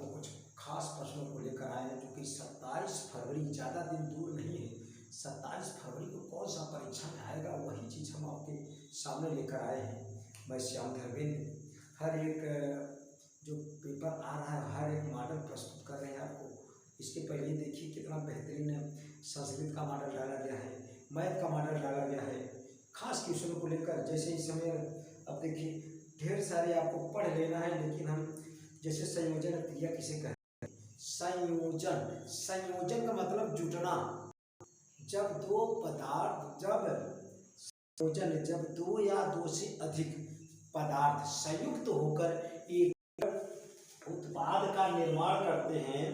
आपको कुछ खास प्रश्नों को लेकर आए हैं, जो कि 27 फरवरी, ज़्यादा दिन दूर नहीं है, 27 फरवरी को कौन सा परीक्षा में आएगा वही चीज़ हम आपके सामने लेकर आए हैं। मैं श्याम धर्मेंद्र हर एक जो पेपर आ रहा है हर एक मॉडल प्रस्तुत कर रहे हैं आपको। इसके पहले देखिए कितना बेहतरीन संस्कृत का मॉडल डाला गया है, मैथ का मॉडल डाला गया है, खास क्वेश्चनों को लेकर। जैसे इस समय अब देखिए ढेर सारे आपको पढ़ लेना है, लेकिन हम जैसे संयोजन क्रिया किसे कहते हैं। संयोजन, संयोजन का मतलब जुटना। जब दो पदार्थ, जब संयोजन, जब दो या दो से अधिक पदार्थ संयुक्त होकर एक उत्पाद का निर्माण करते हैं,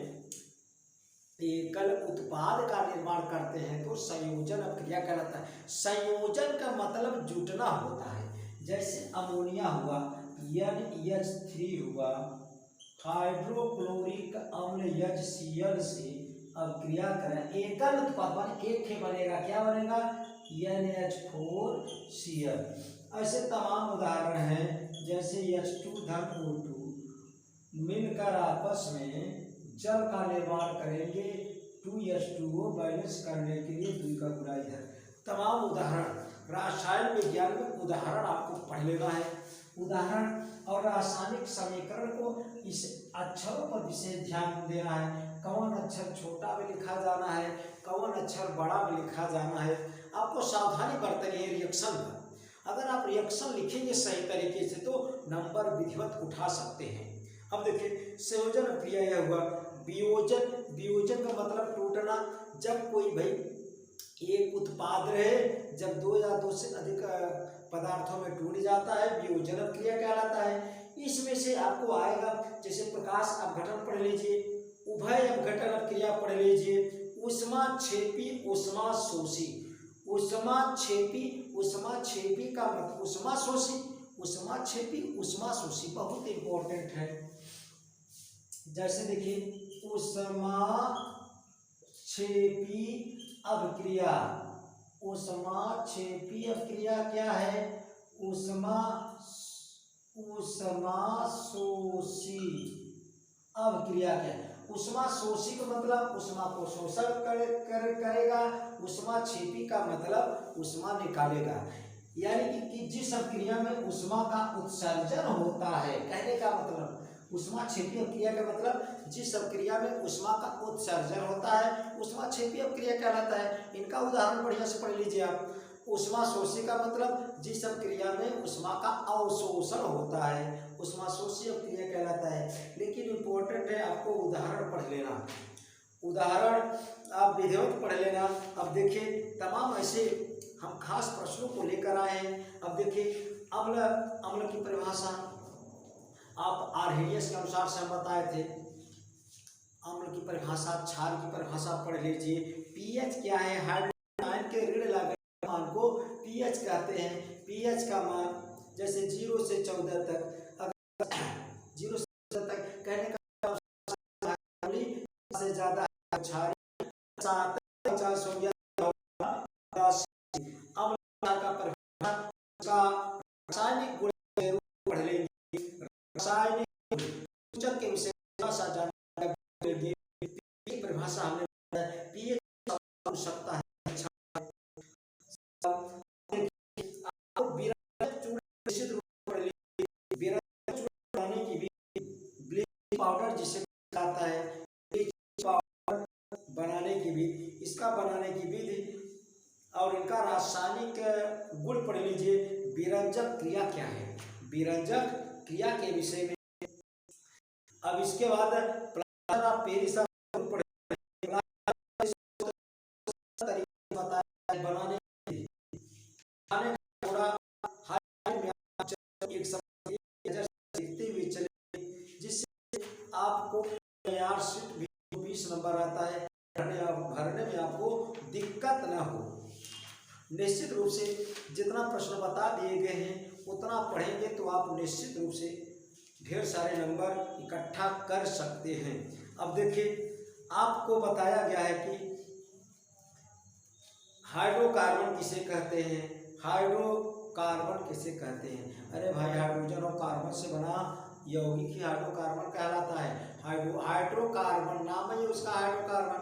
एकल उत्पाद का निर्माण करते हैं, तो संयोजन क्रिया कहलाता है। संयोजन का मतलब जुटना होता है। जैसे अमोनिया हुआ, NH3 हुआ, हाइड्रोक्लोरिक अम्ल HCl से अब क्रिया करें, एकल उत्पाद बने, एक ही बनेगा, क्या बनेगा, NH4Cl। ऐसे तमाम उदाहरण हैं। जैसे H2 धन O2 मिलकर आपस में जल का निर्माण करेंगे, 2H2O बैलेंस करने के लिए 2 का गुना इधर। तमाम उदाहरण, रासायन विज्ञान में उदाहरण आपको पढ़ लेना है। उदाहरण और रासायनिक समीकरण को इस अक्षरों पर विशेष ध्यान देना है। कौन अक्षर छोटा में लिखा जाना है, कौन अक्षर बड़ा में लिखा जाना है, आपको सावधानी बरतनी है रिएक्शन में। अगर आप रिएक्शन लिखेंगे सही तरीके से तो नंबर विधिवत उठा सकते हैं। अब देखिए संयोजन क्रिया यह हुआ। वियोजन, वियोजन का मतलब टूटना। जब कोई भाई एक उत्पाद रहे, जब दो या दो से अधिक पदार्थों में टूट जाता है, वियोजन क्रिया कहलाता है। इसमें से आपको आएगा जैसे प्रकाश अपघटन पढ़ लीजिए, उभय अपघटन क्रिया पढ़ लीजिए, ऊष्माक्षेपी ऊष्माशोषी। ऊष्माक्षेपी, ऊष्माक्षेपी का मतलब ऊष्माशोषी, ऊष्माक्षेपी ऊष्माशोषी बहुत इंपॉर्टेंट है। जैसे देखिए ऊष्माक्षेपी अभिक्रिया, ऊष्माक्षेपी अभिक्रिया क्या है, ऊष्माशोषी अभिक्रिया क्या है। ऊष्माशोषी का मतलब ऊष्मा को शोषण करेगा, ऊष्माक्षेपी का मतलब ऊष्मा निकालेगा। यानी कि जिस अभिक्रिया में ऊष्मा का उत्सर्जन होता है, कहने का मतलब ऊष्माक्षेपी अभिक्रिया का मतलब जिस अभिक्रिया में ऊष्मा का उत्सर्जन होता है ऊष्माक्षेपी अभिक्रिया कहलाता है। इनका उदाहरण बढ़िया से पढ़ लीजिए आप। ऊष्माशोषी का मतलब जिस अभिक्रिया में ऊष्मा का अवशोषण होता है, ऊष्माशोषी अभिक्रिया कहलाता है। लेकिन इंपॉर्टेंट है, आपको उदाहरण पढ़ लेना, उदाहरण आप विधिवत पढ़ लेना। अब देखिए तमाम ऐसे हम खास प्रश्नों को लेकर आए हैं। अब देखिए अम्ल, अम्ल की परिभाषा आप आर्हेनियस के अनुसार से हम बताए थे। अम्ल की परिभाषा, क्षार की परिभाषा पढ़ लीजिए। पीएच क्या है, हाइड्रोजन के ऋण लागत मान को पीएच कहते हैं। पीएच का मान जैसे 0 से 14 तक, अगर 0 से 14 तक कहने का से ज्यादा क्षारीय, 50 हो गया, 10 अम्ल का परिभाषा का रासायनिक गुण के रूप पढ़ लेंगे। रासायनिक सूचक के विषय में परिभाषा हमने पीएच हो सकता है। पाउडर जिसे कहता है, पाउडर बनाने की विधि, इसका बनाने की विधि और इनका रासायनिक गुण पढ़ लीजिए। विरंजक क्रिया क्या है, विरंजक क्रिया के विषय में। अब इसके बाद पेरिस बनाने जिससे आपको तैयार शीट भी 20 नंबर आता है, भरने में आपको दिक्कत न हो। निश्चित रूप से जितना प्रश्न बता दिए गए हैं उतना पढ़ेंगे तो आप निश्चित रूप से ढेर सारे नंबर इकट्ठा कर सकते हैं। अब देखिए आपको बताया गया है कि हाइड्रोकार्बन किसे कहते हैं, हाइड्रोकार्बन किसे कहते हैं। अरे भाई हाइड्रोजन और कार्बन से बना यौगिक ही हाइड्रोकार्बन कहलाता है। हाइड्रोकार्बन नाम है उसका हाइड्रोकार्बन।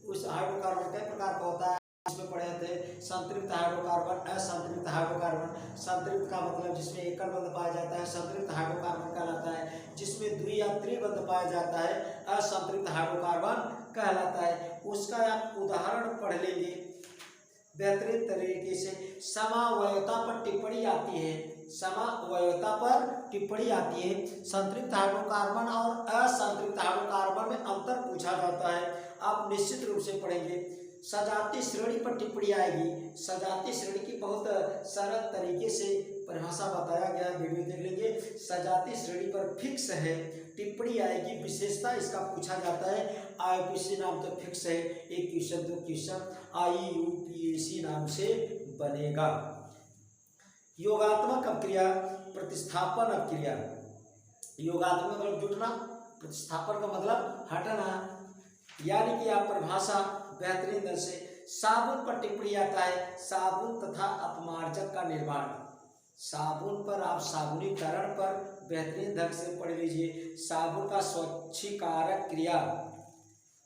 उस हाइड्रोकार्बन कई प्रकार का होता है, इसमें पढ़े थे संतृप्त हाइड्रोकार्बन, असंतृप्त हाइड्रोकार्बन। संतृप्त का मतलब जिसमें एकल बंध पाया जाता है संतृप्त हाइड्रोकार्बन कहलाता है, जिसमें द्वि या त्रिबंध पाया जाता है असंतृप्त हाइड्रोकार्बन कहलाता है। उसका आप उदाहरण पढ़ लेंगे बेहतरीन तरीके से। समावयवता पर टिप्पणी आती है, समावयवता पर टिप्पणी आती है। संतृप्त हाइड्रोकार्बन और असंतृप्त हाइड्रोकार्बन में अंतर पूछा जाता है, आप निश्चित रूप से पढ़ेंगे। सजातीय श्रेणी पर टिप्पणी आएगी। सजातीय श्रेणी की बहुत सरल तरीके से परिभाषा बताया गया है, वीडियो देख लेंगे। सजातीय श्रेणी पर फिक्स है, टिप्पणी आएगी। विशेषता इसका पूछा जाता है, IUPAC नाम तो फिक्स है, एक क्वेश्चन 2 क्वेश्चन IUPAC नाम से बनेगा। योगात्मक अपक्रिया, प्रतिस्थापन अपक्रिया। योगात्मक मतलब जुटना, प्रतिस्थापन का मतलब हटना। यानी कि आप परिभाषा बेहतरीन ढंग से। साबुन पर टिप्पणी आता है, साबुन तथा अपमार्जक का निर्माण। साबुन पर आप साबुनीकरण पर बेहतरीन ढंग से पढ़ लीजिए। साबुन का स्वच्छीकारक क्रिया,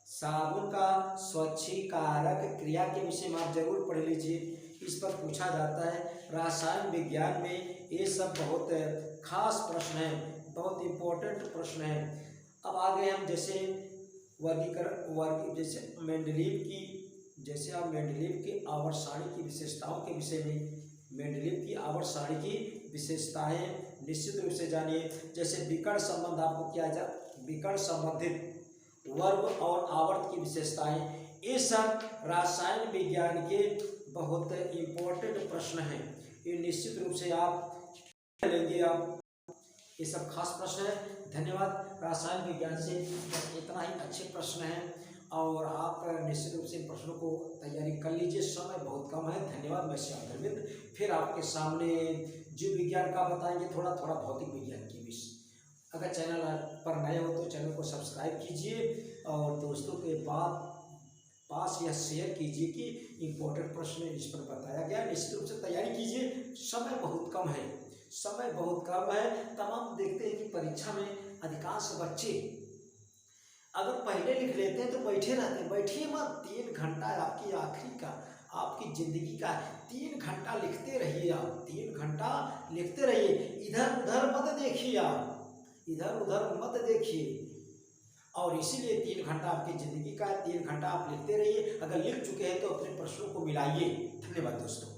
साबुन का स्वच्छीकारक क्रिया के विषय में आप जरूर पढ़ लीजिए, इस पर पूछा जाता है। रसायन विज्ञान में ये सब बहुत खास प्रश्न है, बहुत इम्पोर्टेंट प्रश्न है। अब आगे हम जैसे वर्गीकरण जैसे मेंडलीव की, जैसे आप मेंडलीव की आवर्त सारणी की विशेषताओं के विषय में, मेंडलीव की आवर्त सारणी की विशेषताएं निश्चित रूप से जानिए। जैसे विकर्ण संबंध आपको क्या जा, विकर्ण संबंधित वर्ग और आवर्त की विशेषताएं, ये सब रसायन विज्ञान के बहुत इम्पोर्टेंट प्रश्न हैं, ये निश्चित रूप से आप लेंगे। आप ये सब खास प्रश्न है। धन्यवाद। रसायन विज्ञान से बस इतना ही अच्छे प्रश्न हैं और आप निश्चित रूप से इन प्रश्नों को तैयारी कर लीजिए, समय बहुत कम है। धन्यवाद। मैं श्याम धर्मेंद्र फिर आपके सामने जीव विज्ञान का बताएंगे, थोड़ा थोड़ा भौतिक विज्ञान की भी। अगर चैनल पर नए हो तो चैनल को सब्सक्राइब कीजिए और दोस्तों के पास यह शेयर कीजिए कि इम्पोर्टेंट प्रश्न इस पर बताया गया। निश्चित रूप से तैयारी कीजिए, समय बहुत कम है, समय बहुत कम है। तमाम देखते हैं कि परीक्षा में अधिकांश बच्चे अगर पहले लिख लेते हैं तो बैठे रहते हैं। बैठिए मत, 3 घंटा आपकी आखिरी का, आपकी ज़िंदगी का 3 घंटा लिखते रहिए। आप 3 घंटा लिखते रहिए, इधर उधर मत देखिए, आप इधर उधर मत देखिए। और इसीलिए 3 घंटा आपकी ज़िंदगी का, 3 घंटा आप लिखते रहिए। अगर लिख चुके हैं तो अपने प्रश्नों को मिलाइए। धन्यवाद दोस्तों।